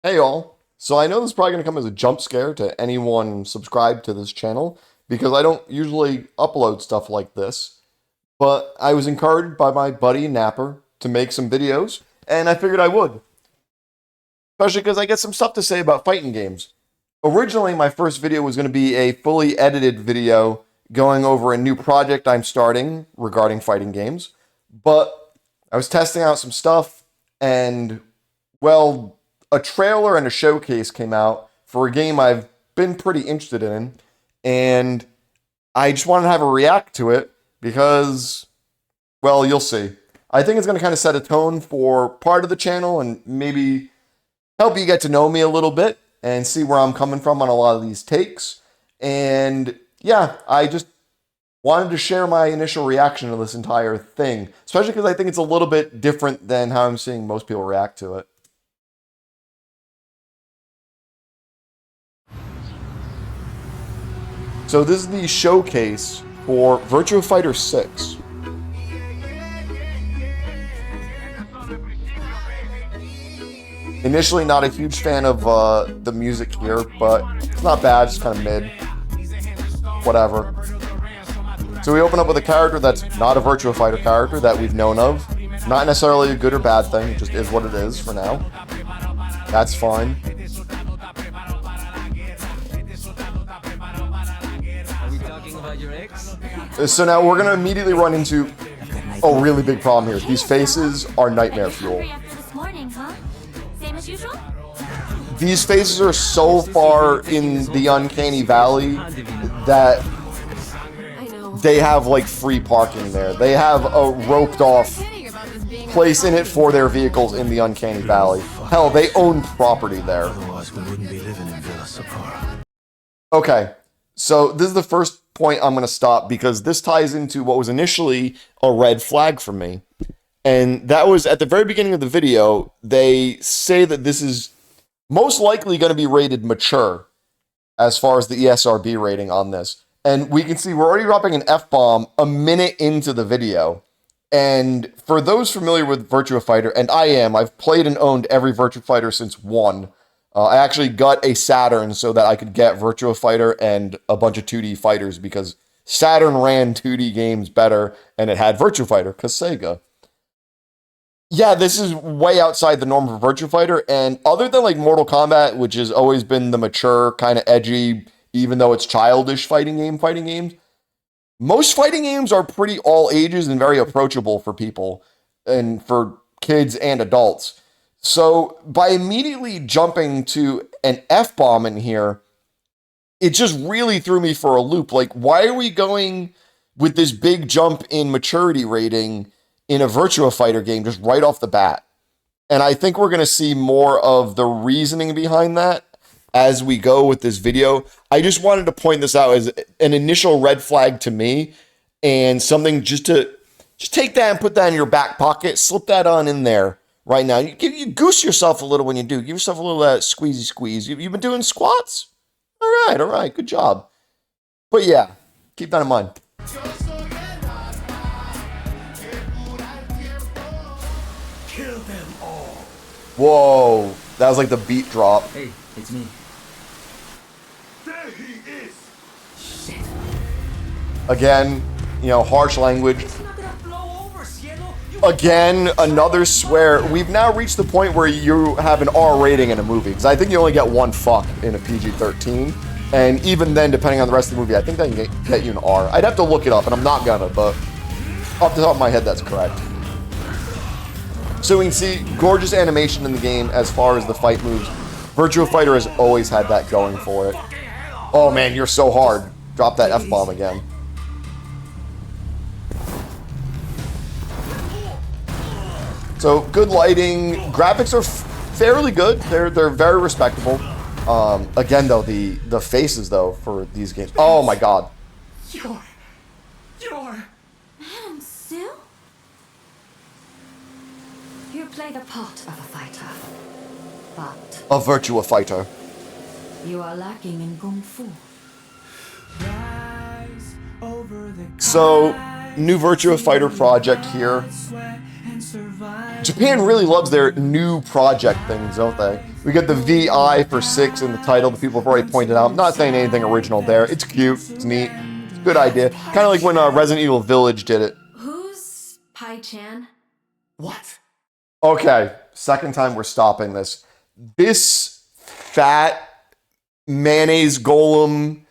Hey all. So I know this is probably going to come as a jump scare to anyone subscribed to this channel because I don't usually upload stuff like this, but I was encouraged by my buddy Napper to make some videos, and I figured I would, especially because I get some stuff to say about fighting games. Originally, my first video was going to be a fully edited video going over a new project I'm starting regarding fighting games, but I was testing out some stuff, and well, a trailer and a showcase came out for a game I've been pretty interested in, and I just wanted to have a react to it because, well, you'll see. I think it's going to kind of set a tone for part of the channel and maybe help you get to know me a little bit and see where I'm coming from on a lot of these takes. And yeah, I just wanted to share my initial reaction to this entire thing, especially because I think it's a little bit different than how I'm seeing most people react to it. So this is the showcase for Virtua Fighter VI. Initially not a huge fan of the music here, but it's not bad, it's kind of mid. Whatever. So we open up with a character that's not a Virtua Fighter character that we've known of. Not necessarily a good or bad thing, it just is what it is for now. That's fine. So now we're going to immediately run into a really big problem here. These faces are nightmare fuel. These faces are so far in the uncanny valley that they have like free parking there. They have a roped off place in it for their vehicles in the uncanny valley. Hell, they own property there. Okay, so this is the first point I'm going to stop because this ties into what was initially a red flag for me. And that was at the very beginning of the video, they say that this is most likely going to be rated mature as far as the ESRB rating on this. And we can see we're already dropping an F-bomb a minute into the video. And for those familiar with Virtua Fighter, and I've played and owned every Virtua Fighter since 1. I actually got a Saturn so that I could get Virtua Fighter and a bunch of 2D fighters because Saturn ran 2D games better and it had Virtua Fighter because Sega. Yeah, this is way outside the norm for Virtua Fighter, and other than like Mortal Kombat, which has always been the mature, kind of edgy, even though it's childish fighting games, most fighting games are pretty all ages and very approachable for people and for kids and adults. So by immediately jumping to an F-bomb in here, it just really threw me for a loop. Like, why are we going with this big jump in maturity rating in a Virtua Fighter game just right off the bat? And I think we're going to see more of the reasoning behind that as we go with this video. I just wanted to point this out as an initial red flag to me and something just take that and put that in your back pocket, slip that on in there. Right now, you goose yourself a little when you do. Give yourself a little squeezy squeeze. You've been doing squats? All right, good job. But yeah, keep that in mind. Kill them all. Whoa, that was like the beat drop. Hey, it's me. There he is. Shit. Again, harsh language. Again, another swear. We've now reached the point where you have an R rating in a movie. Because I think you only get one fuck in a PG-13. And even then, depending on the rest of the movie, I think that can get you an R. I'd have to look it up, and I'm not gonna, but off the top of my head, that's correct. So we can see gorgeous animation in the game as far as the fight moves. Virtua Fighter has always had that going for it. Oh man, you're so hard. Drop that F-bomb again. So good lighting, graphics are fairly good. They're very respectable. Again though, the faces though for these games. Oh my god. You're Madam Sue? You play the part of a fighter, but A Virtua Fighter. you are lacking in kung fu. So, new Virtua Fighter project here. Japan really loves their new project things, don't they? We get the VI for 6 in the title that people have already pointed out. I'm not saying anything original there. It's cute. It's neat. It's a good idea. Kind of like when Resident Evil Village did it. Who's Pai-chan? What? Okay, second time we're stopping this. This fat mayonnaise golem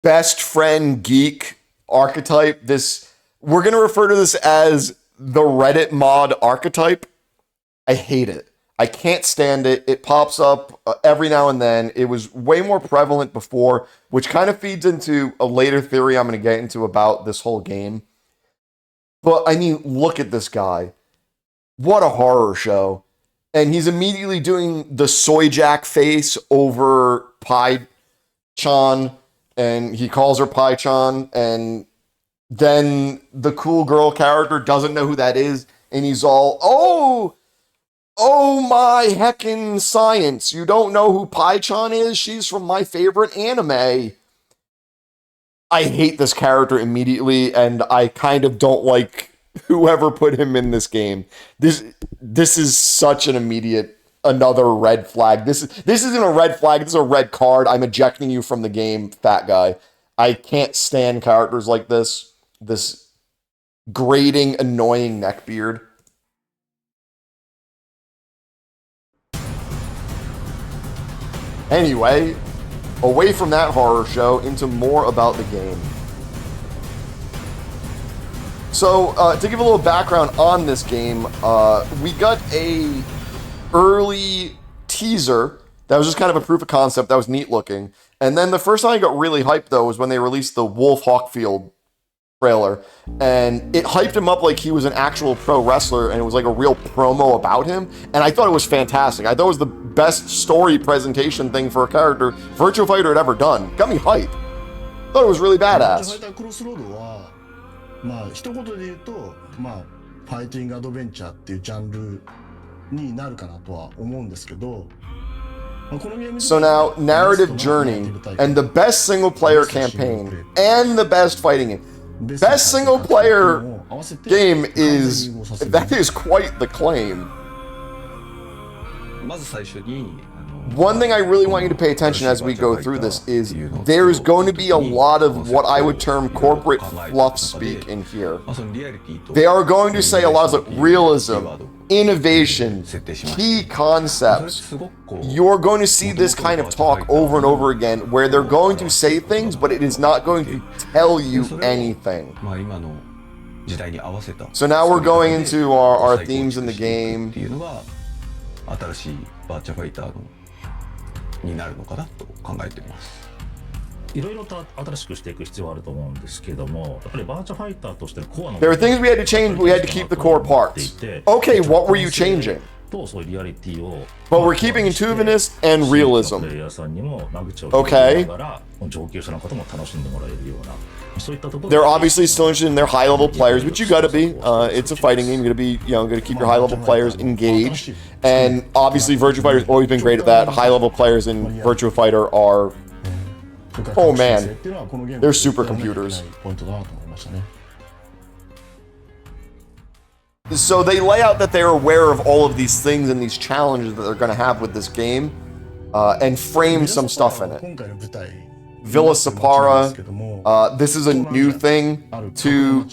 best friend geek archetype, we're going to refer to this as the Reddit mod archetype. I hate it. I can't stand it. It pops up every now and then. It was way more prevalent before, which kind of feeds into a later theory I'm going to get into about this whole game. But I mean, look at this guy. What a horror show. And he's immediately doing the soy jack face over Pai-chan, and he calls her Pai-chan, and then the cool girl character doesn't know who that is, and he's all, oh my heckin' science, you don't know who Pai-chan is? She's from my favorite anime. I hate this character immediately, and I kind of don't like whoever put him in this game. This is such an immediate another red flag. This isn't a red flag, this is a red card. I'm ejecting you from the game, fat guy. I can't stand characters like this. This grating, annoying neckbeard. Anyway, away from that horror show into more about the game. So, to give a little background on this game, we got a early teaser that was just kind of a proof of concept that was neat looking. And then the first time I got really hyped, though, was when they released the Wolf Hawkfield trailer. And it hyped him up like he was an actual pro wrestler, and it was like a real promo about him. And I thought it was fantastic. I thought it was the best story presentation thing for a character Virtua Fighter had ever done. Got me hyped. Thought it was really badass. まあ一言で言うと、まあファイティングアドベンチャーっていうジャンルになるかなとは思うんですけど、So now, narrative journey and the best single player campaign and the best fighting game. Best single player game that is quite the claim. One thing I really want you to pay attention as we go through this is there's going to be a lot of what I would term corporate fluff speak in here. They are going to say a lot of realism, innovation, key concepts. You're going to see this kind of talk over and over again where they're going to say things, but it is not going to tell you anything. So now we're going into our themes in the game. になるのかなと考えています。いろいろと新しくしていく必要はあると思うんですけども、やっぱりバーチャファイターとしてのコアの There were things we had to change, but we had to keep the core parts. Okay, what were you changing? とそういうリアリティを But we're keeping intuitiveness and realism. プレイヤーさんにも間口を広げながら上級者の方も楽しんでもらえるような。They're obviously still interested in their high-level players, which you gotta be. It's a fighting game. You gotta keep your high-level players engaged. And obviously, Virtua Fighter has always been great at that. High-level players in Virtua Fighter are, oh man, they're supercomputers. So they lay out that they're aware of all of these things and these challenges that they're gonna have with this game, and frame some stuff in it. Villa Sapara, this is a new thing to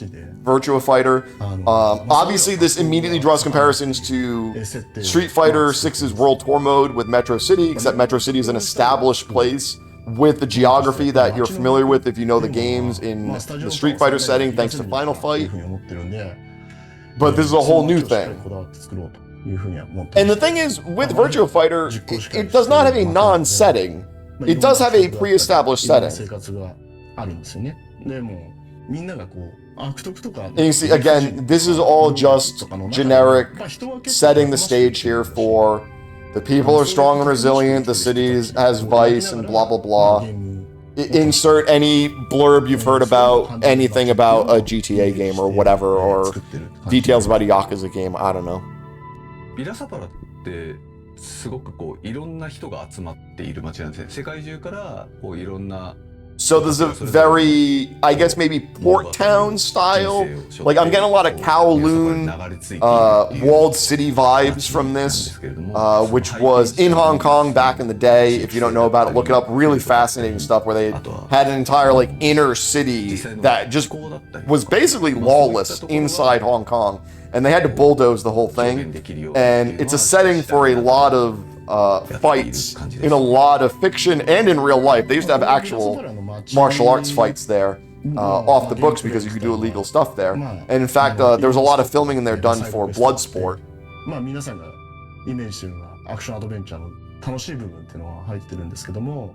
Virtua Fighter. Obviously, this immediately draws comparisons to Street Fighter VI's World Tour mode with Metro City, except Metro City is an established place with the geography that you're familiar with if you know the games in the Street Fighter setting, thanks to Final Fight. But this is a whole new thing. And the thing is, with Virtua Fighter, it does not have a non-setting. It does have a pre-established setting. And you see, again, this is all just generic, setting the stage here for the people are strong and resilient, the city has vice, and blah, blah, blah. Insert any blurb you've heard about anything about a GTA game or whatever, or details about a Yakuza game, I don't know. すごくこういろんな人が集まっている街なんですね。世界中からこういろんな So there's a very, I guess maybe Port Town style. Like I'm getting a lot of Kowloon, walled city vibes from this, which was in Hong Kong back in the day. If you don't know about it, look it up. Really fascinating stuff where they had an entire like inner city that just was basically lawless inside Hong Kong, and they had to bulldoze the whole thing. And it's a setting for a lot of fights in a lot of fiction and in real life. They used to have actual martial arts fights there off the books because you could do illegal stuff there. And in fact, there was a lot of filming in there done for blood sport. まあ皆さんがイメージしてるのはアクションアドベンチャーの楽しい部分っていうのは入ってるんですけども、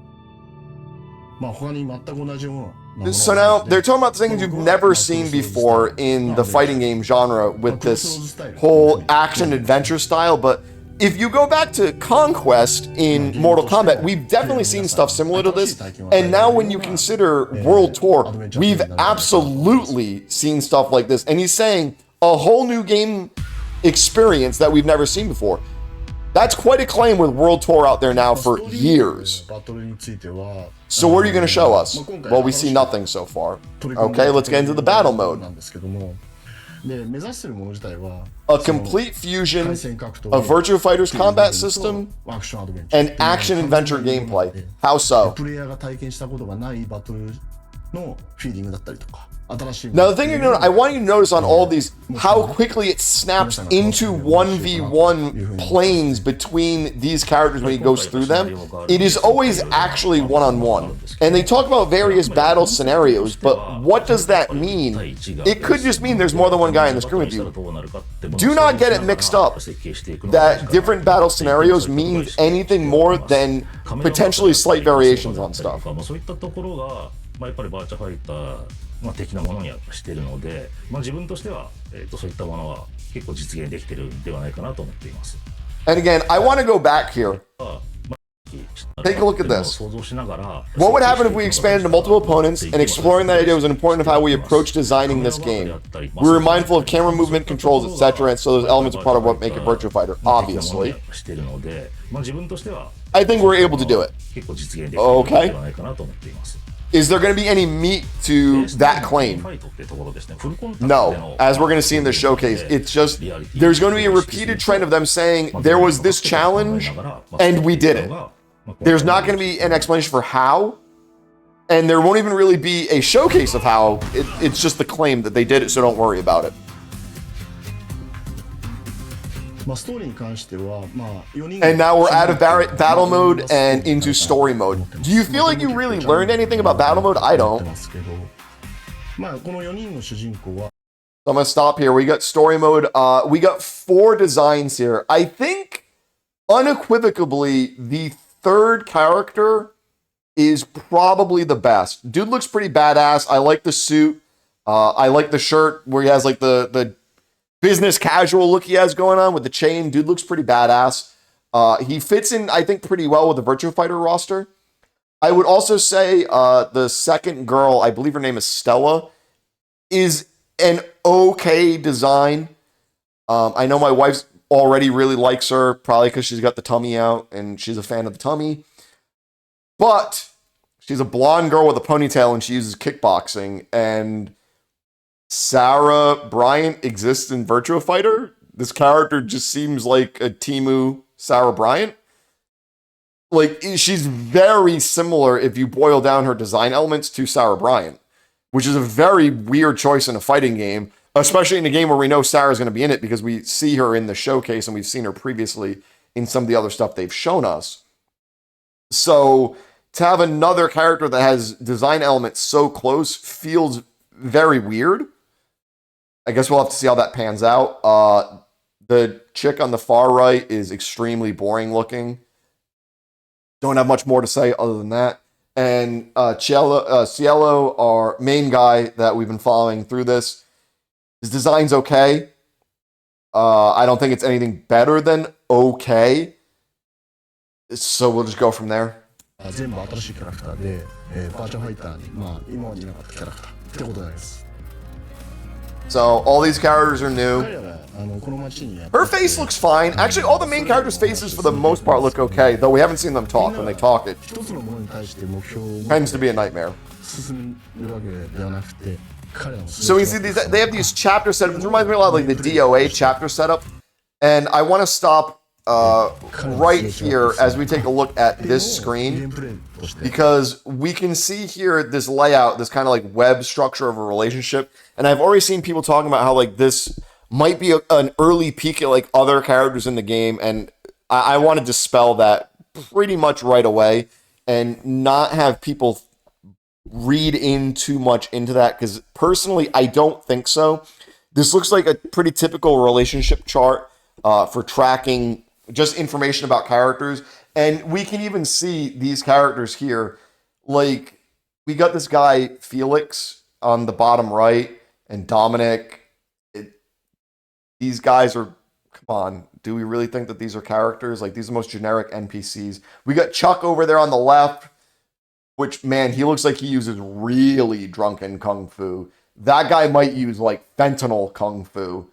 まあ他に全く同じような。So now they're talking about things you've never seen before in the fighting game genre with this whole action adventure style, but if you go back to Conquest in Mortal Kombat, we've definitely seen stuff similar to this. And now when you consider World Tour, we've absolutely seen stuff like this. And he's saying a whole new game experience that we've never seen before. That's quite a claim with World Tour out there now for years. So what are you going to show us? Well, we see nothing so far. Okay, let's get into the battle mode. A complete fusion of Virtua Fighter's combat system and action-adventure gameplay. How so? Now the thing I want you to notice on all these, how quickly it snaps into 1v1 planes between these characters when he goes through them. It is always actually one-on-one. And they talk about various battle scenarios, but what does that mean? It could just mean there's more than one guy on the screen with you. Do not get it mixed up that different battle scenarios means anything more than potentially slight variations on stuff. まあ的なものにはしているので、まあ自分としてはそういったものは結構実現できているんではないかなと思っています。And again, I want to go back here. Take a look at this. What would happen if we expanded to multiple opponents, and exploring that idea was an important of how we approach designing this game? We were mindful of camera movement, controls, etc., and so those elements are part of what make it Virtua Fighter, obviously. I think we're able to do it. Okay. Is there going to be any meat to that claim? No. As we're going to see in the showcase, it's just, there's going to be a repeated trend of them saying, there was this challenge, and we did it. There's not going to be an explanation for how, and there won't even really be a showcase of how. It's just the claim that they did it, so don't worry about it. And now we're out of battle mode and into story mode. Do you feel like you really learned anything about battle mode? I don't. So I'm gonna stop here. We got story mode. We got 4 designs here. I think unequivocally the third character is probably the best. Dude looks pretty badass. I like the suit. I like the shirt where he has like the business casual look he has going on with the chain. Dude looks pretty badass. He fits in, I think, pretty well with the Virtua Fighter roster. I would also say the second girl, I believe her name is Stella, is an okay design. I know my wife already really likes her, probably because she's got the tummy out and she's a fan of the tummy. But she's a blonde girl with a ponytail and she uses kickboxing, and Sarah Bryant exists in Virtua Fighter. This character just seems like a Temu Sarah Bryant. Like, she's very similar if you boil down her design elements to Sarah Bryant, which is a very weird choice in a fighting game, especially in a game where we know Sarah's going to be in it because we see her in the showcase and we've seen her previously in some of the other stuff they've shown us. So to have another character that has design elements so close feels very weird. I guess we'll have to see how that pans out. The chick on the far right is extremely boring looking. Don't have much more to say other than that. And Cielo, our main guy that we've been following through this, his design's okay. I don't think it's anything better than okay. So we'll just go from there. 全部新しいキャラクターで、バーチャファイターに、まあ、今までいなかったキャラクターってことになります。So all these characters are new. 彼らがこの街にやってきて Her face looks fine. Actually, all the main characters' faces for the most part look okay, though we haven't seen them talk. When they talk, it 一つのものに対して目標を持って tends to be a nightmare. 進むわけではなくて彼らの So you see, they have these chapter setups. It reminds me a lot of like the DOA chapter setup. And I want to stop right here as we take a look at this ゲー screen, ムプレイとして because we can see here this layout, this kind of like web structure of a relationship. And I've already seen people talking about how like this might be an early peek at like other characters in the game. And I want to dispel that pretty much right away and not have people read in too much into that, because personally I don't think so. This looks like a pretty typical relationship chart for tracking just information about characters. And we can even see these characters here. Like, we got this guy Felix on the bottom right, and Dominic. These guys are, come on, do we really think that these are characters? Like, these are the most generic NPCs. We got Chuck over there on the left, which, man, he looks like he uses really drunken kung fu. That guy might use, like, fentanyl kung fu.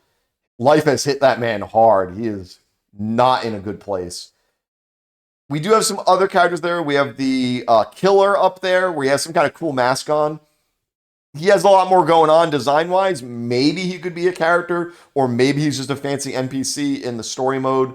Life has hit that man hard. He is not in a good place. We do have some other characters there. We have the killer up there, where he has some kind of cool mask on. He has a lot more going on design-wise. Maybe he could be a character, or maybe he's just a fancy NPC in the story mode.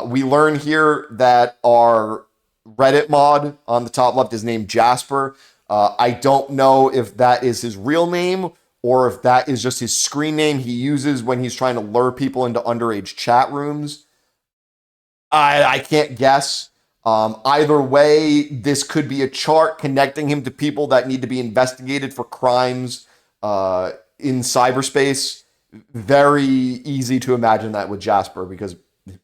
We learn here that our Reddit mod on the top left is named Jasper. I don't know if that is his real name or if that is just his screen name he uses when he's trying to lure people into underage chat rooms. I can't guess. Either way, this could be a chart connecting him to people that need to be investigated for crimes in cyberspace. Very easy to imagine that with Jasper, because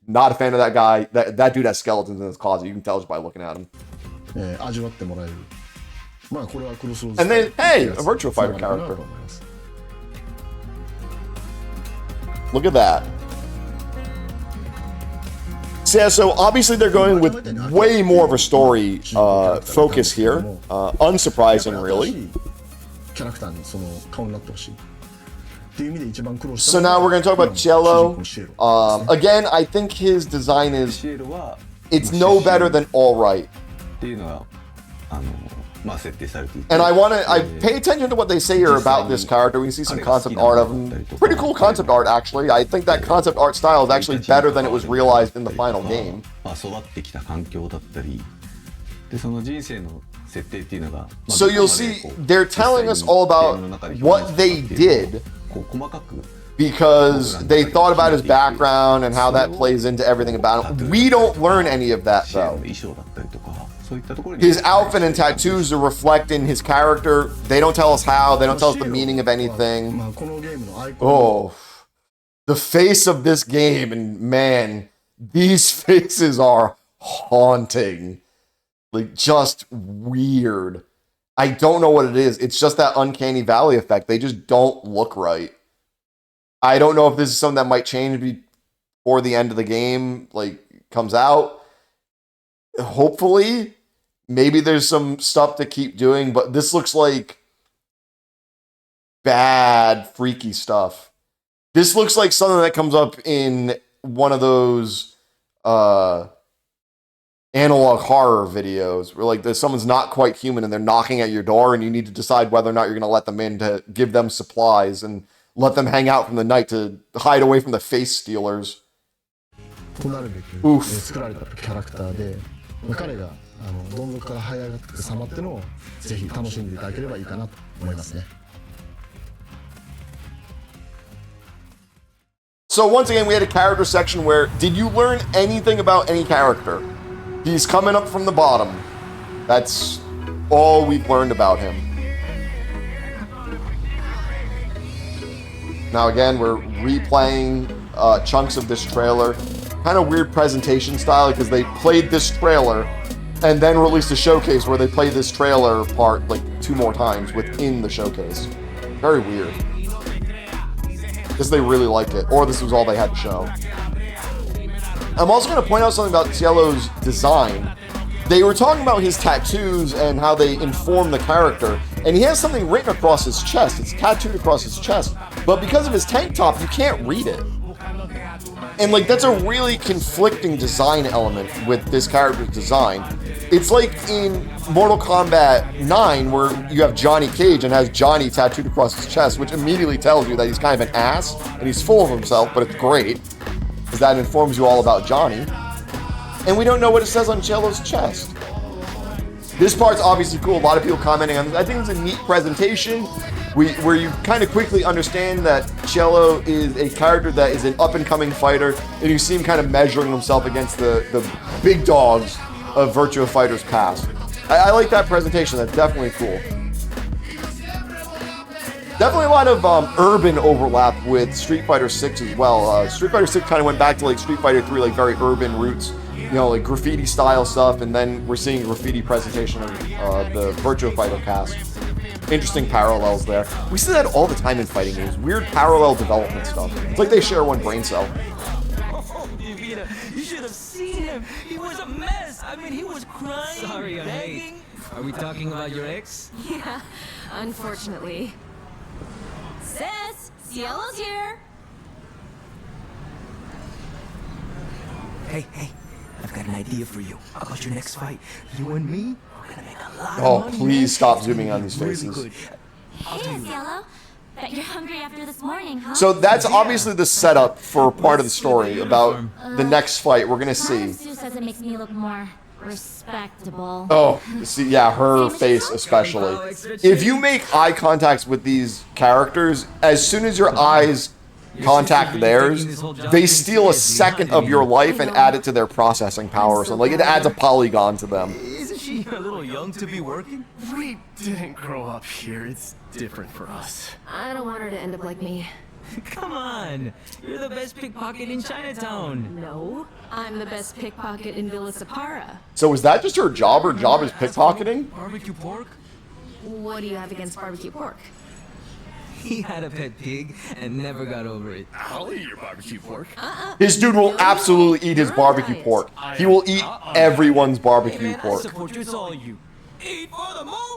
not a fan of that guy. That dude has skeletons in his closet. You can tell just by looking at him. 味わってもらえる。まあこれはクロスローズ And then, hey, a Virtua Fighter character. Look at that. So, yeah, so obviously they're going with way more of a story focus here. Unsurprising, really. キャラクターにその顔になってほしい。っていう意味で一番苦労した So の now が we're going to talk about Cello. 主人公のシエロ Again, I think his design is, シエルは it's no better than all right. っていうのがまあ設定されていて And I pay attention to what they say here about this character. We see some concept art of him. Pretty cool concept art, actually. I think that concept art style is actually better than it was realized in the final game. まあ育ってきた環境だったりでその人生の設定っていうのが So you'll see, they're telling us all about what they did こう細かく because they thought about his background and how that plays into everything about him. We don't learn any of that, シエルの though. 衣装だったりとかそういったところに His outfit and tattoos are reflecting his character. They don't tell us how. They don't tell us the meaning of anything. まあこのゲームのアイコンの Oh, the face of this game, and man, these faces are haunting. Like, just weird. I don't know what it is. It's just that uncanny valley effect. They just don't look right. I don't know if this is something that might change before the end of the game, like, comes out. Hopefully. Maybe there's some stuff to keep doing, but this looks like bad, freaky stuff. This looks like something that comes up in one of those analog horror videos where like someone's not quite human and they're knocking at your door and you need to decide whether or not you're going to let them in to give them supplies and let them hang out from the night to hide away from the face stealers. となるべく Oof. 作られたキャラクターで、まあ彼がどん底から這い上がって様っていうのをぜひ楽しんでいただければいいかなと思いますね。So once again, we had a character section where, did you learn anything about any character? He's coming up from the bottom. That's all we've learned about him. Now again, we're replaying chunks of this trailer. Kind of weird presentation style because they played this trailer and then released a showcase where they play this trailer part like 2 more times within the showcase. Very weird. Guess they really liked it, or this was all they had to show. I'm also going to point out something about Ciello's design. They were talking about his tattoos and how they inform the character, and he has something written across his chest. It's tattooed across his chest. but because of his tank top, you can't read it. And like that's a really conflicting design element with this character's design. It's like in Mortal Kombat 9 where you have Johnny Cage and has Johnny tattooed across his chest, which immediately tells you that he's kind of an ass and he's full of himself, but it's great because that informs you all about Johnny. And we don't know what it says on Cello's chest. This part's obviously cool. A lot of people commenting on this. I think it's a neat presentation where you kind of quickly understand that Cello is a character that is an up-and-coming fighter, and you see him kind of measuring himself against the big dogs of Virtua Fighter's past. I like that presentation. That's definitely cool. Definitely a lot of urban overlap with Street Fighter VI as well. Street Fighter VI kind of went back to like Street Fighter 3, like very urban roots. You know, like graffiti style stuff, and then we're seeing graffiti presentation of the Virtua Fighter cast. Interesting parallels there. We see that all the time in fighting games. Weird parallel development stuff. It's like they share one brain cell. You should have seen him. He was a mess. I mean, he was crying. Sorry, I'm late. Are we talking about your ex? Yeah, unfortunately. Sis, Cielo's here. Hey, I've got an idea for you. About your next fight. You and me, we're gonna make a lot Oh, of money. please stop zooming on these faces. Really good. Hey, Cielo. Bet you're hungry after this morning, huh? So that's obviously the setup for part of the story about the next fight we're gonna see. Sue says it makes me look more respectable. Oh, see, yeah, her face especially. If you make eye contact with these characters, as soon as your eyes contact theirs, they steal a second of your life and add it to their processing power. So like it adds a polygon to them. Isn't she a little young to be working? We didn't grow up here. It's different for us. I don't want her to end up like me. Come on, you're the best pickpocket in Chinatown. No, I'm the best pickpocket in Villa Sapara. So is that just her job? Her job is pickpocketing? Barbecue pork? What do you have against barbecue pork? He had a pet pig and never got over it. I'll eat your barbecue pork. This dude will absolutely eat his barbecue pork. He will eat everyone's barbecue Man, I pork. support you, all you. Eat for the moment!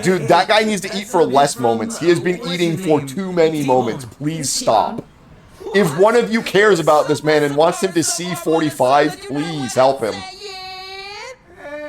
Dude, that guy needs to eat for less moments. He has been eating for too many moments. Please stop. If one of you cares about this man and wants him to see 45, please help him.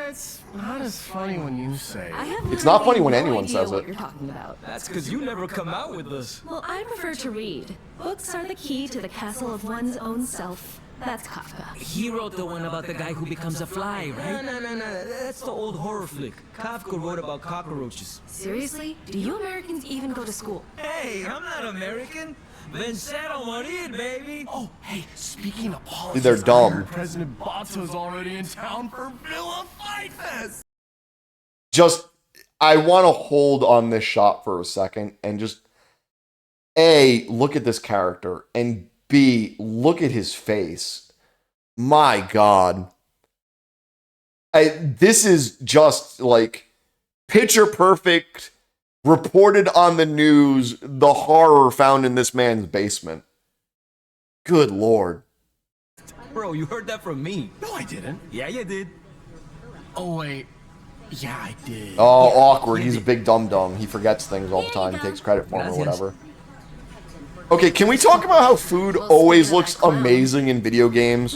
It's not as funny when you say I have It's not funny when no anyone idea says what it. you're talking about. That's because you never come out with us. Well, I prefer to read. Books are the key to the castle of one's own self. That's Kafka. He wrote the one about the guy who becomes a fly, right? No. That's the old horror flick. Kafka wrote about cockroaches. Seriously? Do you Americans even go to school? Hey, I'm not American. Vencero morir, baby. Oh, hey, speaking of politics, They're dumb. I heard President Bato's already in town for Villa Fight Fest. Just, I want to hold on this shot for a second and just, A, look at this character, and B, look at his face. My God. This is just like picture perfect, reported on the news, the horror found in this man's basement. Good Lord. Bro, you heard that from me. No, I didn't. Yeah, you did. Oh, wait. Yeah, I did. Oh, awkward. He's a big dum-dum. He forgets things all the time. He takes credit for them or whatever. Okay, can we talk about how food always looks amazing in video games?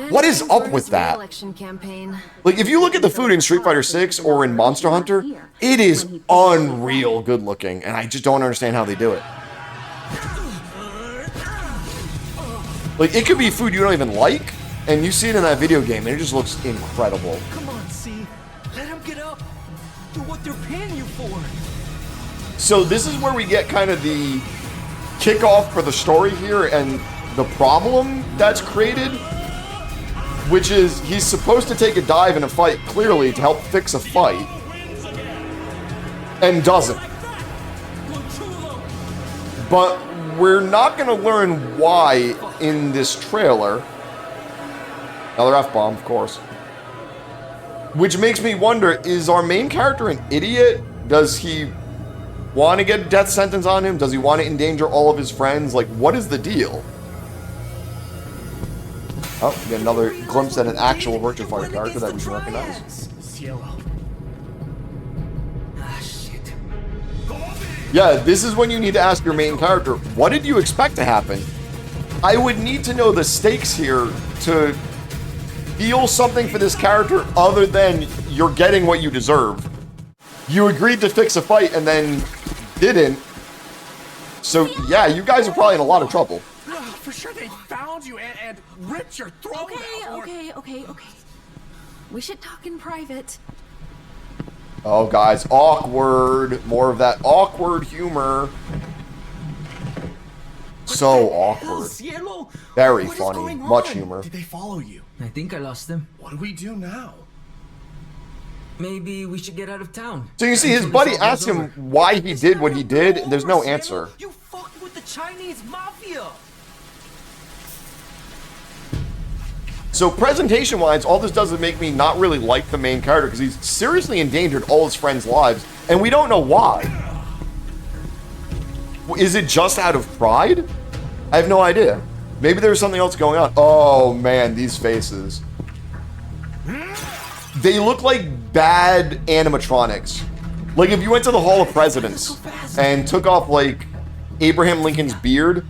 What is up with that? Election campaign. Like, if you look at the food in Street Fighter VI or in Monster Hunter, it is unreal good looking, and I just don't understand how they do it. Like, it could be food you don't even like, and you see it in that video game, and it just looks incredible. Come on, C. Let him get up. Do what they're paying you for. So this is where we get kind of the kickoff for the story here, and the problem that's created, which is he's supposed to take a dive in a fight, clearly, to help fix a fight, and doesn't. But we're not going to learn why in this trailer. Another F-bomb, of course. Which makes me wonder, is our main character an idiot? Does he want to get a death sentence on him? Does he want to endanger all of his friends? Like, what is the deal? Oh, we get another glimpse at an actual Virtua Fighter character that we can recognize. Cielo. Ah, shit. Yeah, this is when you need to ask your main character, what did you expect to happen? I would need to know the stakes here to feel something for this character other than you're getting what you deserve. You agreed to fix a fight and then didn't. So yeah, you guys are probably in a lot of trouble. For sure they found you and ripped your throat out. Okay. We should talk in private. Oh, guys, awkward. More of that awkward humor. So awkward. Very funny. Much humor. Did they follow you? I think I lost them. What do we do now? Maybe we should get out of town. So you see, his buddy asked him why he did what he did, and there's no answer. You fucked with the Chinese mafia. So presentation-wise, all this does is make me not really like the main character because he's seriously endangered all his friends' lives, and we don't know why. Is it just out of pride? I have no idea. Maybe there's something else going on. Oh man, these faces. They look like bad animatronics. Like if you went to the Hall of Presidents and took off like Abraham Lincoln's beard,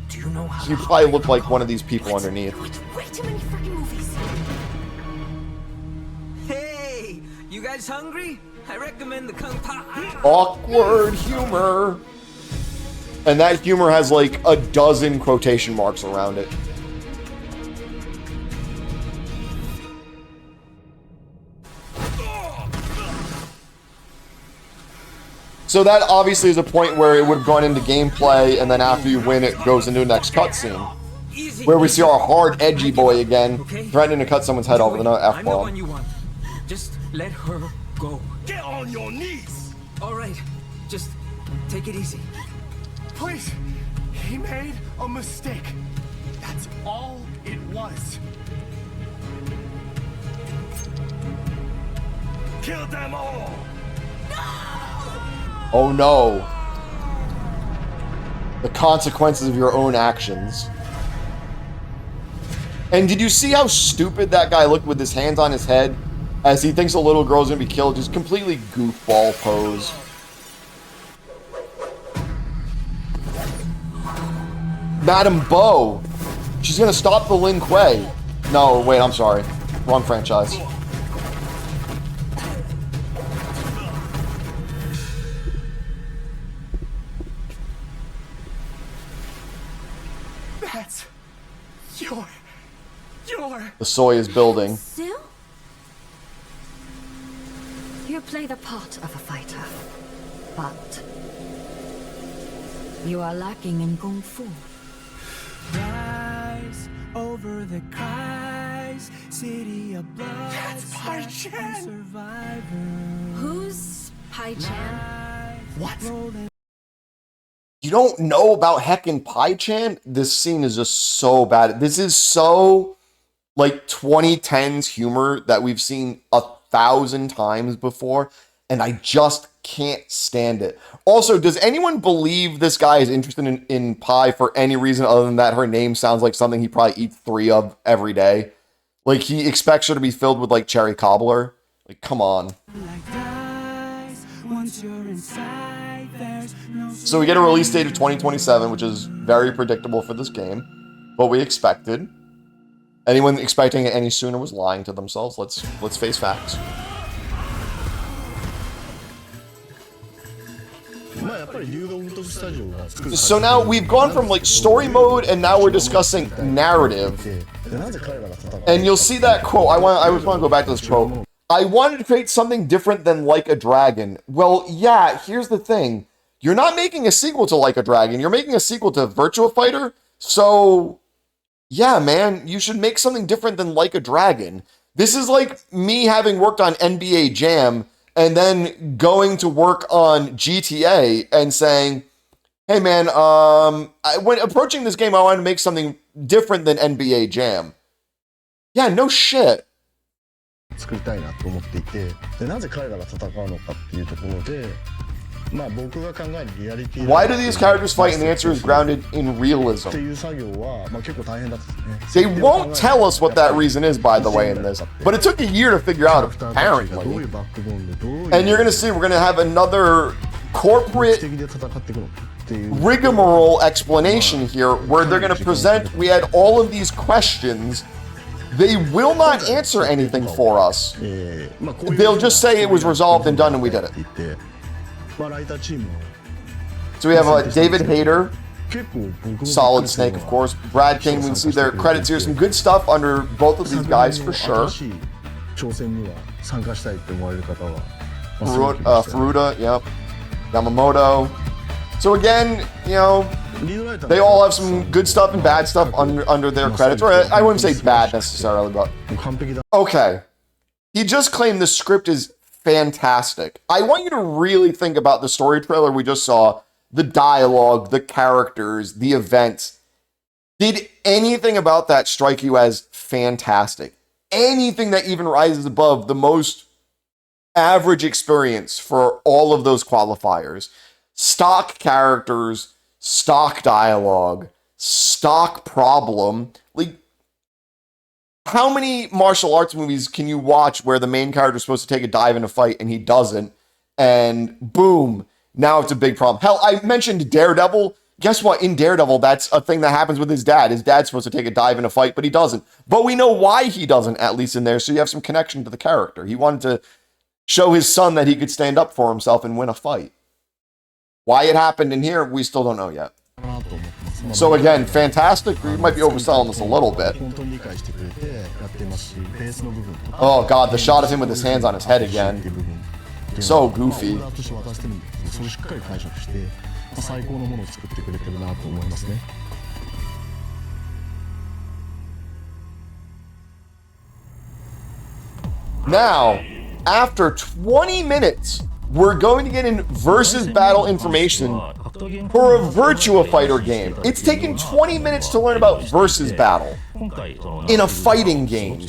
you'd probably look like one of these people underneath. Way too many freaking movies. Hey, you guys hungry? I recommend the Kung Pao. Awkward humor. And that humor has like a dozen quotation marks around it. So that obviously is a point where it would have gone into gameplay, and then after you win, it goes into the next cutscene, where we see our hard, edgy boy again, threatening to cut someone's head off with an I'm the one F-bomb. you want. Just let her go. Get on your knees! All right, just take it easy. Please, he made a mistake. That's all it was. Kill them all! Oh no. The consequences of your own actions. And did you see how stupid that guy looked with his hands on his head as he thinks a little girl's gonna be killed? Just completely goofball pose. Madame Bo. She's gonna stop the Lin Kuei. No, wait, I'm sorry. Wrong franchise. That's your... The soy is building. Still? You play the part of a fighter, but you are lacking in kung fu. Rise over the cries, city of blood. That's Pai Chan! Survivor. Who's Pai Chan? What? You don't know about heckin' Pai Chan? This scene is just so bad. This is so like 2010s humor that we've seen 1,000 times before, and I just can't stand it. Also, does anyone believe this guy is interested in pie for any reason other than that her name sounds like something he probably eats 3 of every day? Like, he expects her to be filled with, like, cherry cobbler? Like, come on. So we get a release date of 2027, which is very predictable for this game. What we expected. Anyone expecting it any sooner was lying to themselves. Let's face facts. So now we've gone from like story mode and now we're discussing narrative. And you'll see that quote. I just want to go back to this quote. I wanted to create something different than Like a Dragon. Well, yeah, here's the thing. You're not making a sequel to Like a Dragon. You're making a sequel to Virtua Fighter. So yeah, man, you should make something different than Like a Dragon. This is like me having worked on NBA Jam and then going to work on GTA and saying, hey man, when approaching this game, I wanted to make something different than NBA Jam. Yeah, no shit. 作りたいなと思っていて、でなぜ彼らが戦うのかっていうところで、まあ僕が考えるリアリティ。Why do these characters fight? And the answer is grounded in realism. っていう作業はまあ結構大変だったね。 They won't tell us what that reason is, by the way, in this. But it took a year to figure out, apparently. And you're gonna see we're gonna have another corporate 的で戦っていくのっていう rigmarole explanation here where they're going to present, we had all of these questions. They will not answer anything for us. まあこういう They'll just say it was resolved and done and we did it. って言ってまあライターチーム So we have David Hayter, 結構僕も Solid Snake, of course. Brad King, we can see their credits here. Some good stuff under both of these guys for sure. 新しい挑戦には参加したいって思われる方はまあすごく来ましたよ Furuta, yep. Yamamoto. So again, you know, リードライター they all have some good stuff and bad stuff under their credits. Or I wouldn't say bad necessarily, but 完璧だ okay. He just claimed the script is fantastic. I want you to really think about the story trailer we just saw, the dialogue, the characters, the events. Did anything about that strike you as fantastic? Anything that even rises above the most average experience for all of those qualifiers? Stock characters, stock dialogue, stock problem. Like, how many martial arts movies can you watch where the main character is supposed to take a dive in a fight and he doesn't? And boom, now it's a big problem. Hell, I mentioned Daredevil. Guess what? In Daredevil, that's a thing that happens with his dad. His dad's supposed to take a dive in a fight, but he doesn't. But we know why he doesn't, at least in there, so you have some connection to the character. He wanted to show his son that he could stand up for himself and win a fight. Why it happened in here, we still don't know yet. なと思ってます、まあ So again, fantastic. We might be overselling this a little bit. 本当に理解してくれてやってますしベースの部分とか Oh god, the shot of him with his hands on his head って again. いう部分 So まあ goofy. オーダーとして渡してるんですけどそれをしっかり解釈して、まあ最高のものを作ってくれてるなと思いますね Now, after 20 minutes, we're going to get in versus battle information for a Virtua Fighter game. It's taken 20 minutes to learn about versus battle in a fighting game.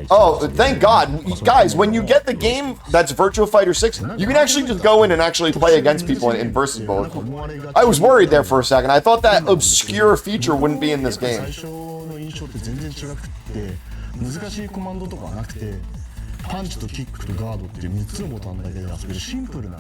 Oh, thank God. Guys, when you get the game that's Virtua Fighter VI, you can actually just go in and actually play against people in versus mode. I was worried there for a second. I thought that obscure feature wouldn't be in this game. 最初の印象って全然違くって難しいコマンドとかはなくてパンチとキックとガードっていう3つのボタンだけで遊べるシンプルな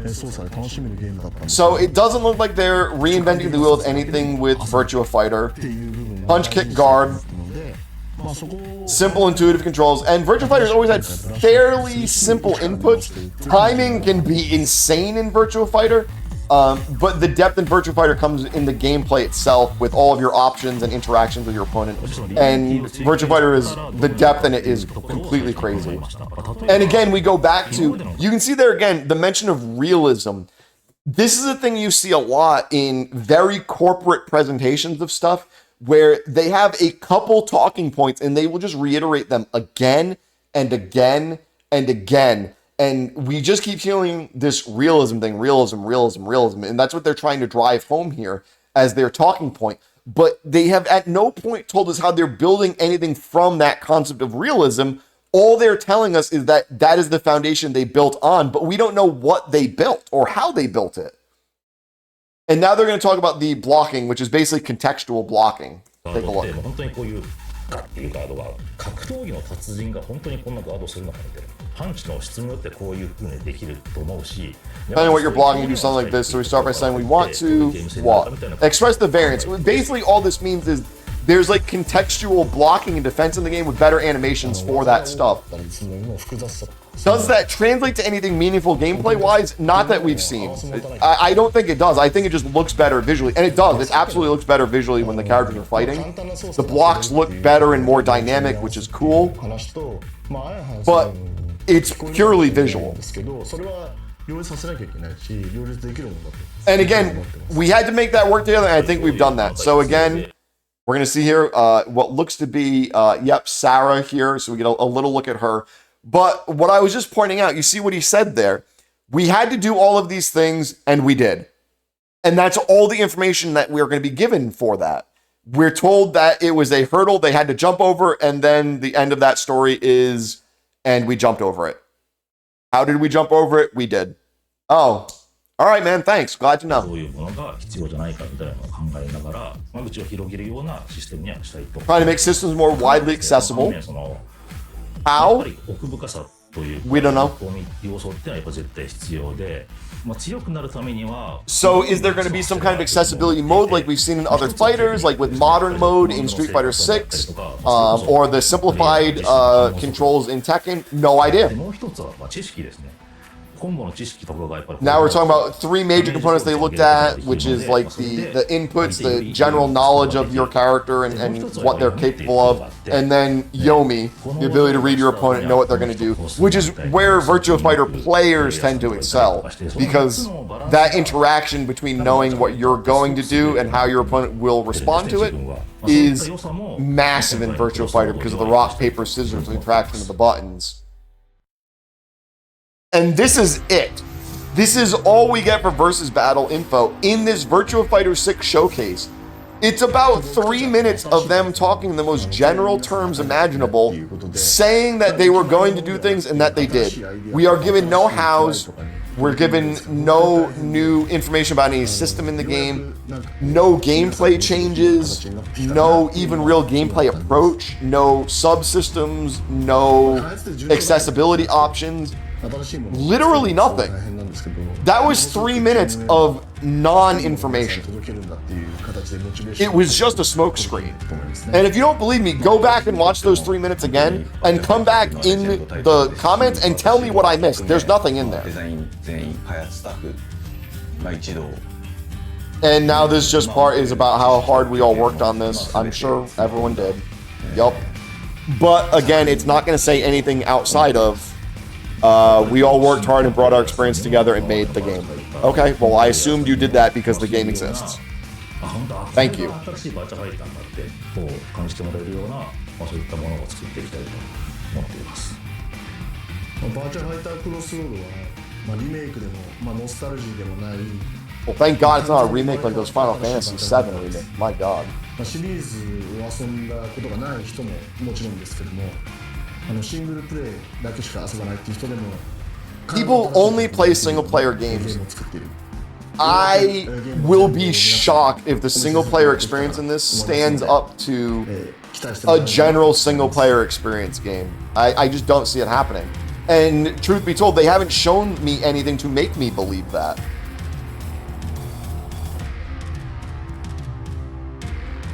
操作で楽しめるゲームだったんです So it doesn't look like they're reinventing the wheel with anything with Virtua Fighter. っていう部分 Punch, kick, guard. のでまあそこを Simple, intuitive controls. And Virtua Fighter's always had fairly simple inputs. Timing can be insane in Virtua Fighter. But the depth in Virtua Fighter comes in the gameplay itself with all of your options and interactions with your opponent. And Virtua Fighter is, the depth in it is completely crazy. And again, we go back to, you can see there again, the mention of realism. This is a thing you see a lot in very corporate presentations of stuff where they have a couple talking points and they will just reiterate them again and again and again. And we just keep feeling this realism thing, realism. And that's what they're trying to drive home here as their talking point. But they have at no point told us how they're building anything from that concept of realism. All they're telling us is that that is the foundation they built on, but we don't know what they built or how they built it. And now they're going to talk about the blocking, which is basically contextual blocking. Take a look. 本当にこういうガッっていうガードは格闘技の達人が本当にこんなガードするのかみたいなパンチの質によってこういう風にできると思うし Depending on what you're blocking, you do something like this. So we start by saying we want to what? Express the variance. Basically, all this means is there's like contextual blocking and defense in the game with better animations for that stuff. たりするのにも複雑さ Does that translate to anything meaningful gameplay-wise? Not that we've seen. I don't think it does. I think it just looks better visually. And it does. It absolutely looks better visually when the characters are fighting. The blocks look better and more dynamic, which is cool. 話とまあ相反する But it's purely visual. ですけどそれは両立させなきゃいけないし両立できるものだと And again, we had to make that work together, and I think we've done that. So again, we're going to see here what looks to be, Sarah here. So we get a little look at her. But what I was just pointing out, you see what he said there. We had to do all of these things, and we did. And that's all the information that we're going to be given for that. We're told that it was a hurdle they had to jump over, and then the end of that story is, and we jumped over it. How did we jump over it? We did. Oh, all right, man. Thanks. Glad to know. どういうものが必要じゃないかみたいなのを考えながら間口を広げるようなシステムにはしたいと Trying to make systems more widely accessible. その How? やっぱり奥深さという We don't know. 要素ってのはやっぱ絶対必要で、強くなるためには So is there going to be some kind of accessibility mode like we've seen in other fighters, like with modern mode in Street Fighter VI, or the simplified controls in Tekken? No idea. もう一つは知識ですね。コンボの知識とかがやっぱり Now we're talking about 3 major components they looked at, which is like the inputs, the general knowledge of your character and what they're capable of, and then Yomi, the ability to read your opponent and know what they're going to do, which is where Virtua Fighter players tend to excel, because that interaction between knowing what you're going to do and how your opponent will respond to it is massive in Virtua Fighter because of the rock, paper, scissors interaction of the buttons. And this is it. This is all we get for Versus Battle info in this Virtua Fighter VI showcase. It's about 3 minutes of them talking in the most general terms imaginable, saying that they were going to do things and that they did. We are given no hows. We're given no new information about any system in the game, no gameplay changes, no even real gameplay approach, no subsystems, no accessibility options. Literally nothing. That was 3 minutes of non-information. It was just a smokescreen. And if you don't believe me, go back and watch those 3 minutes again and come back in the comments and tell me what I missed. There's nothing in there. And now this just part is about how hard we all worked on this. I'm sure everyone did. Yup. But again, it's not going to say anything outside of we all worked hard and brought our experience together and made the game. Okay, well, I assumed you did that because the game exists. Thank you. 新しいバーチャファイターになってこう感じてもらえるような、そういったものを作っていきたいと思っています。バーチャファイタークロスロードは、リメイクでも、ノスタルジーでもない。Well, thank God it's not a remake like those Final Fantasy VII remake. My God. シリーズを遊んだことがない人ももちろんですけども。シングルプレイだけしか遊ばないっていう人でも People only play single player games. I will be shocked if the single player experience in this stands up to a general single player experience game. I just don't see it happening. And truth be told, they haven't shown me anything to make me believe that.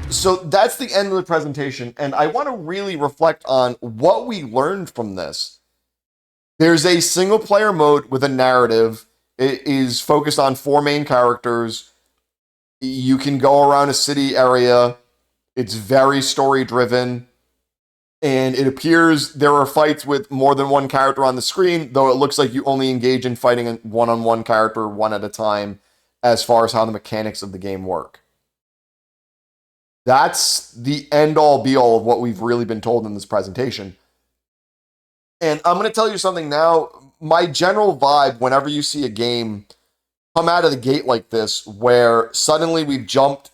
So that's the end of the presentation, and I want to really reflect on what we learned from this. There's a single-player mode with a narrative. It is focused on 4 main characters. You can go around a city area. It's very story-driven, and it appears there are fights with more than one character on the screen, though it looks like you only engage in fighting a one-on-one character one at a time as far as how the mechanics of the game work. That's the end-all, be-all of what we've really been told in this presentation. And I'm going to tell you something now. My general vibe whenever you see a game come out of the gate like this, where suddenly we've jumped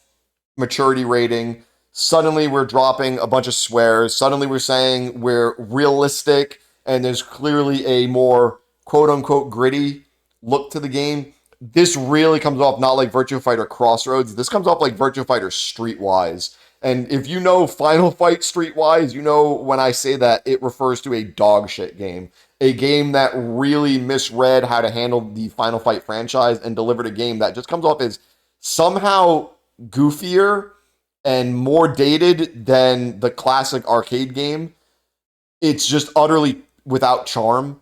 maturity rating, suddenly we're dropping a bunch of swears, suddenly we're saying we're realistic, and there's clearly a more quote-unquote gritty look to the game. This really comes off not like Virtua Fighter Crossroads. This comes off like Virtua Fighter Streetwise. And if you know Final Fight Streetwise, you know when I say that, it refers to a dog shit game. A game that really misread how to handle the Final Fight franchise and delivered a game that just comes off as somehow goofier and more dated than the classic arcade game. It's just utterly without charm.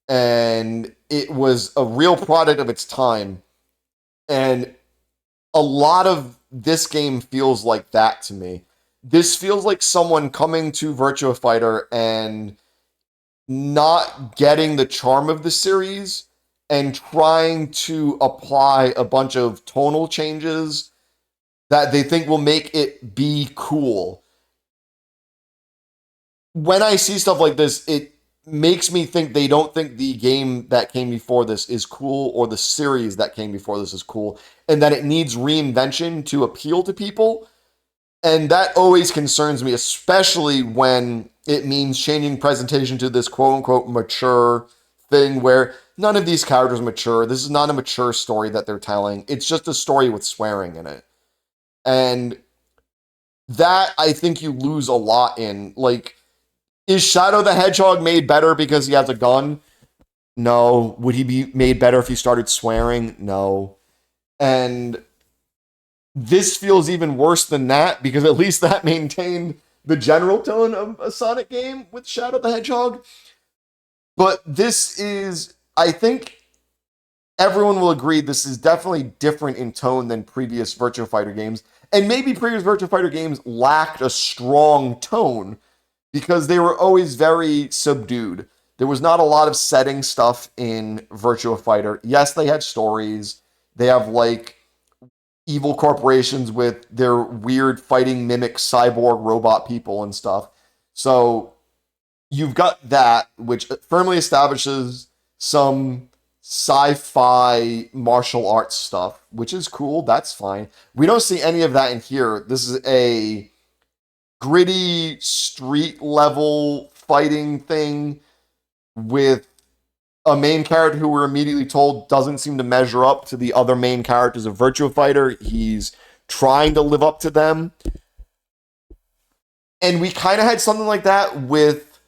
And it was a real product of its time. And a lot of this game feels like that to me. This feels like someone coming to Virtua Fighter and not getting the charm of the series and trying to apply a bunch of tonal changes that they think will make it be cool. When I see stuff like this, it makes me think they don't think the game that came before this is cool or the series that came before this is cool, and that it needs reinvention to appeal to people. And that always concerns me, especially when it means changing presentation to this quote-unquote mature thing where none of these characters are mature. This is not a mature story that they're telling. It's just a story with swearing in it. And that, I think you lose a lot in. Like, Is Shadow the Hedgehog made better because he has a gun? No. Would he be made better if he started swearing? No. And this feels even worse than that because at least that maintained the general tone of a Sonic game with Shadow the Hedgehog. But this is, I think everyone will agree, this is definitely different in tone than previous Virtua Fighter games. And maybe previous Virtua Fighter games lacked a strong tone because they were always very subdued. There was not a lot of setting stuff in Virtua Fighter. Yes, they had stories. They have like evil corporations with their weird fighting mimic cyborg robot people and stuff. So you've got that, which firmly establishes some sci-fi martial arts stuff, which is cool. That's fine. We don't see any of that in here. This is a gritty street level fighting thing with a main character who we're immediately told doesn't seem to measure up to the other main characters of Virtua Fighter. He's trying to live up to them. And we kind of had something like that with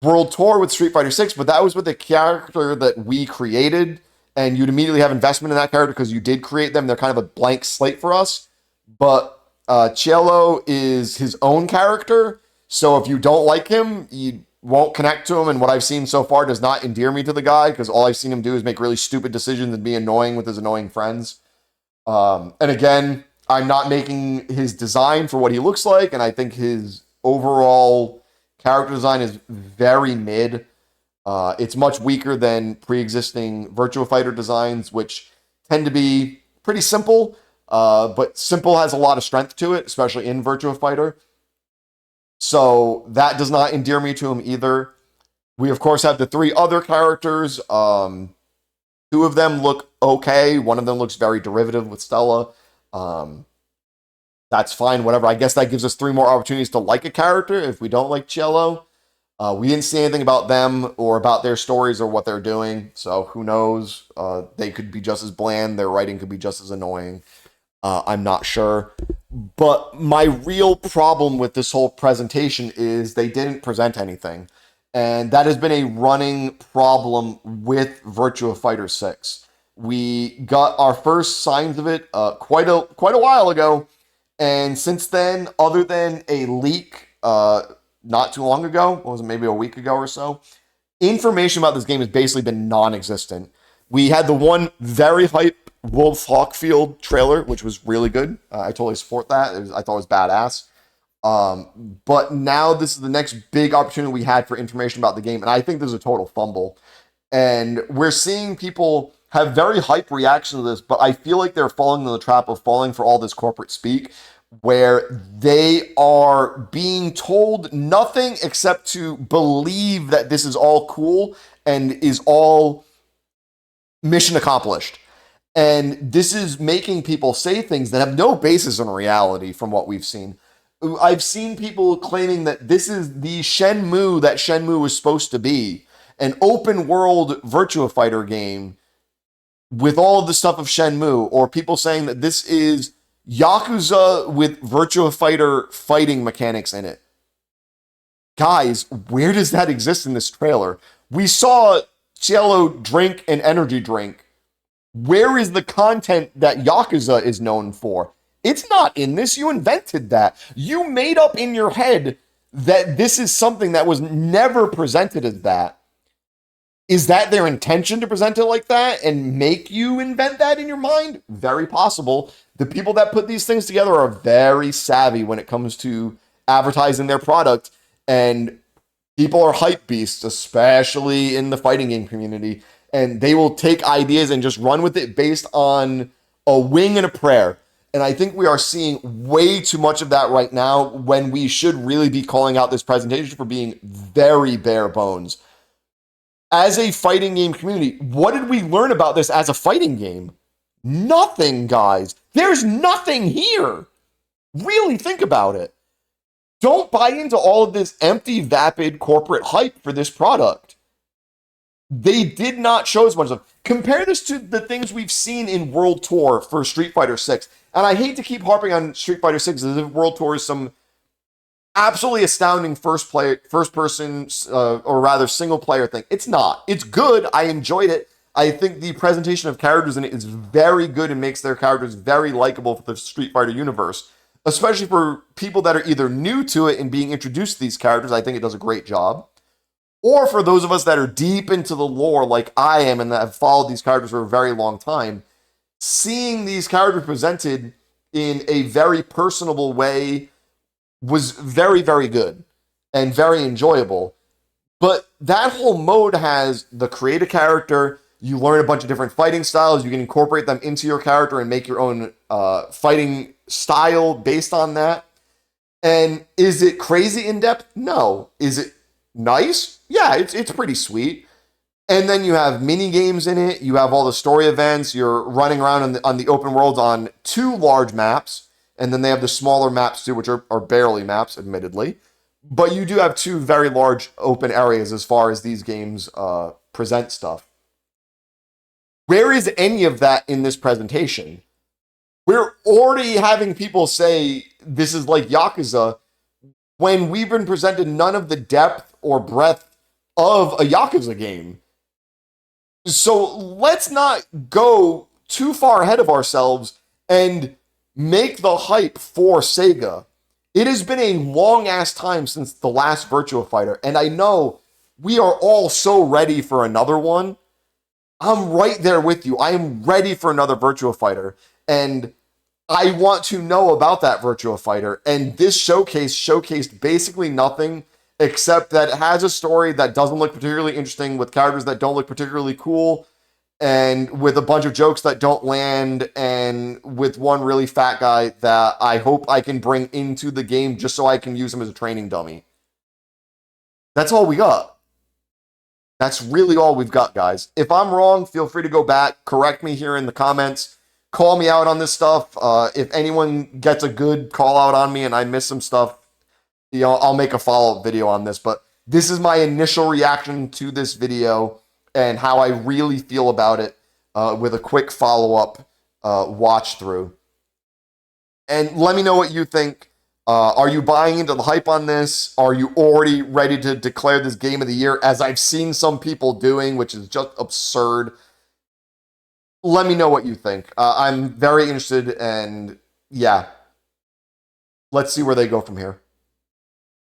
World Tour with Street Fighter VI, but that was with a character that we created, and you'd immediately have investment in that character because you did create them. They're kind of a blank slate for us. But Cielo is his own character, so if you don't like him, you won't connect to him, and what I've seen so far does not endear me to the guy, because all I've seen him do is make really stupid decisions and be annoying with his annoying friends. And again, I'm not making his design for what he looks like, and I think his overall character design is very mid. It's much weaker than pre-existing Virtua Fighter designs, which tend to be pretty simple, but simple has a lot of strength to it, especially in Virtua Fighter. So that does not endear me to him either. We, of course, have the three other characters. Two of them look okay. One of them looks very derivative with Stella. That's fine, whatever. I guess that gives us three more opportunities to like a character if we don't like Cielo. We didn't see anything about them or about their stories or what they're doing. So who knows? They could be just as bland. Their writing could be just as annoying. I'm not sure. But my real problem with this whole presentation is they didn't present anything. And that has been a running problem with Virtua Fighter 6. We got our first signs of it quite a while ago. And since then, other than a leak not too long ago, what was it, maybe a week ago or so, information about this game has basically been non-existent. We had the one very hype Wolf Hawkfield trailer, which was really good. I totally support that. I thought it was badass. But now this is the next big opportunity we had for information about the game, and I think this is a total fumble. And we're seeing people have very hype reactions to this, but I feel like they're falling in the trap of falling for all this corporate speak, where they are being told nothing except to believe that this is all cool and is all mission accomplished. And this is making people say things that have no basis in reality from what we've seen. I've seen people claiming that this is the Shenmue that Shenmue was supposed to be, an open world Virtua Fighter game with all of the stuff of Shenmue, or people saying that this is Yakuza with Virtua Fighter fighting mechanics in it. Guys, where does that exist in this trailer? We saw Cielo drink an energy drink. Where is the content that Yakuza is known for? It's not in this. You invented that. You made up in your head that this is something that was never presented as that. Is that their intention to present it like that and make you invent that in your mind? Very possible. The people that put these things together are very savvy when it comes to advertising their product, and people are hype beasts, especially in the fighting game community, and they will take ideas and just run with it based on a wing and a prayer. And I think we are seeing way too much of that right now, when we should really be calling out this presentation for being very bare bones. As a fighting game community, what did we learn about this as a fighting game? Nothing, guys. There's nothing here. Really think about it. Don't buy into all of this empty, vapid corporate hype for this product. They did not show as much of. Compare this to the things we've seen in World Tour for Street Fighter VI. And I hate to keep harping on Street Fighter VI as if World Tour is some absolutely astounding first person, or rather single player thing. It's not. It's good. I enjoyed it. I think the presentation of characters in it is very good and makes their characters very likable for the Street Fighter universe, especially for people that are either new to it and being introduced to these characters. I think it does a great job. Or for those of us that are deep into the lore like I am and that have followed these characters for a very long time, seeing these characters presented in a very personable way was very, very good and very enjoyable. But that whole mode has the create a character, you learn a bunch of different fighting styles, you can incorporate them into your character and make your own fighting style based on that. And is it crazy in depth? No. Is it nice? Yeah, it's pretty sweet. And then you have mini games in it. You have all the story events. You're running around on the open world on 2 large maps. And then they have the smaller maps too, which are barely maps, admittedly. But you do have 2 very large open areas as far as these games present stuff. Where is any of that in this presentation? We're already having people say this is like Yakuza when we've been presented none of the depth or breadth of a Yakuza game. So let's not go too far ahead of ourselves and make the hype for Sega. It has been a long-ass time since the last Virtua Fighter, and I know we are all so ready for another one. I'm right there with you. I am ready for another Virtua Fighter, and I want to know about that Virtua Fighter. And this showcased basically nothing except that it has a story that doesn't look particularly interesting, with characters that don't look particularly cool, and with a bunch of jokes that don't land, and with one really fat guy that I hope I can bring into the game just so I can use him as a training dummy. That's all we got. That's really all we've got, guys. If I'm wrong, feel free to go back, correct me here in the comments, call me out on this stuff. If anyone gets a good call out on me and I miss some stuff, I'll make a follow-up video on this. But this is my initial reaction to this video and how I really feel about it, with a quick follow-up watch through. And let me know what you think. Are you buying into the hype on this? Are you already ready to declare this game of the year, as I've seen some people doing, which is just absurd? Let me know what you think. I'm very interested, and yeah, let's see where they go from here.